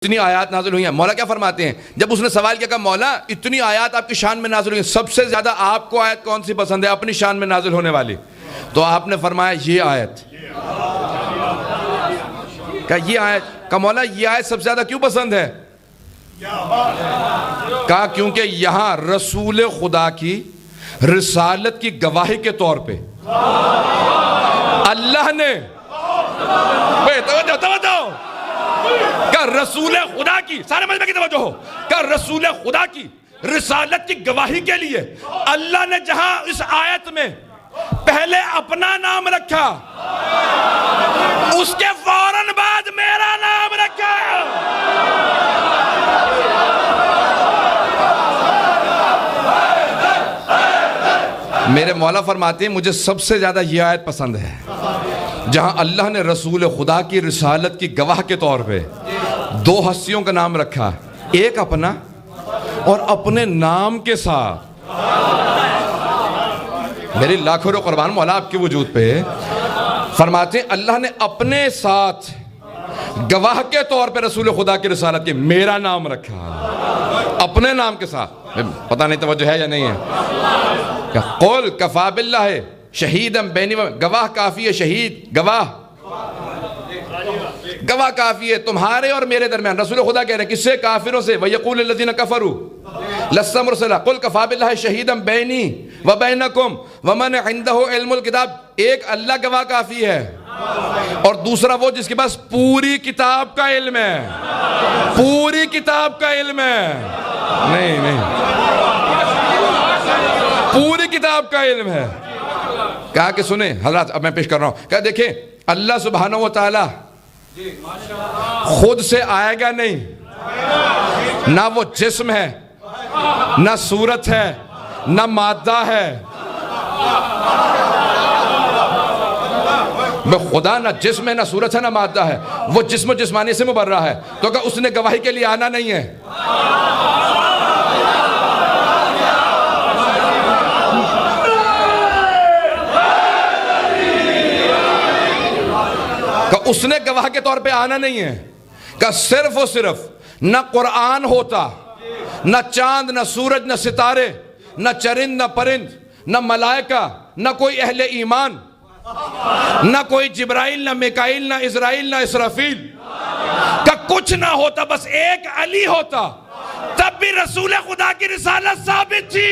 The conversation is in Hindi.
इतनी आयात नाजिल हुई हैं। मौला क्या फरमाते हैं, जब उसने सवाल किया, कहा मौला इतनी आयात आपकी शान में नाजिल हुई हैं, सबसे ज्यादा आपको आयत कौन सी पसंद है अपनी शान में नाजिल होने वाली? तो आपने फरमाया ये आयत। क्या ये आयत? कहा मौला ये आयत सबसे ज्यादा क्यों पसंद है? कहा क्योंकि यहां रसूल खुदा की रिसालत की गवाही के तौर पे अल्लाह ने क्या रसूल खुदा की, सारे मजमे की तवज्जो हो, क्या रसूल खुदा की रिसालत की गवाही के लिए अल्लाह ने जहां इस आयत में पहले अपना नाम रखा, उसके फौरन बाद मेरा नाम रखा। मेरे मौला फरमाते हैं मुझे सबसे ज्यादा यह आयत पसंद है जहां अल्लाह ने रसूल खुदा की रिसालत की गवाह के तौर पे दो हस्तियों का नाम रखा, एक अपना और अपने नाम के साथ। मेरी लाखों कुर्बान मौला आपके वजूद पे। फरमाते हैं अल्लाह ने अपने साथ गवाह के तौर पे रसूल खुदा की रिसालत के मेरा नाम रखा, अपने नाम के साथ। पता नहीं तवज्जो है या नहीं है? क्या कौल कफा बिल्लाह है शहीदम बैनी, गवाह काफी है, शहीद गवाह, गवाह काफी है तुम्हारे और मेरे दरमियान। रसूल खुदा कह रहे हैं किससे? काफिरों से। वयक़ूलु लज़ीना कफ़रू लस्ता मुरसला कुल कफ़ा बिल्लाहि शहीदम बैनी व बैनकुम व मन इंदहु इल्मुल किताब। एक अल्लाह गवाह काफी है और दूसरा वो जिसके पास पूरी किताब का इल्म है, पूरी किताब का इल्म है। नहीं नहीं, पूरी किताब का इल्म है। कहा कि सुने हज़रात, अब मैं पेश कर रहा हूं। क्या देखें, अल्लाह सुब्हानहू व तआला खुद से आएगा नहीं, ना वो जिस्म है, ना सूरत है, ना मादा है। खुदा ना जिस्म है, ना सूरत है, ना मादा है। वो जिस्म जिस्मानी से मुबर्रा है, तो क्या उसने गवाही के लिए आना नहीं है? उसने गवाह के तौर पे आना नहीं है। का सिर्फ और सिर्फ न कुरान होता, न चांद, न सूरज, न सितारे, न चरिंद, न परिंद, न मलाइका, न कोई अहले ईमान, न कोई जिब्राइल, न मिकाइल, न इज़राइल, न इसराफील का कुछ ना होता, बस एक अली होता, तब भी रसूल खुदा की रिसालत साबित थी।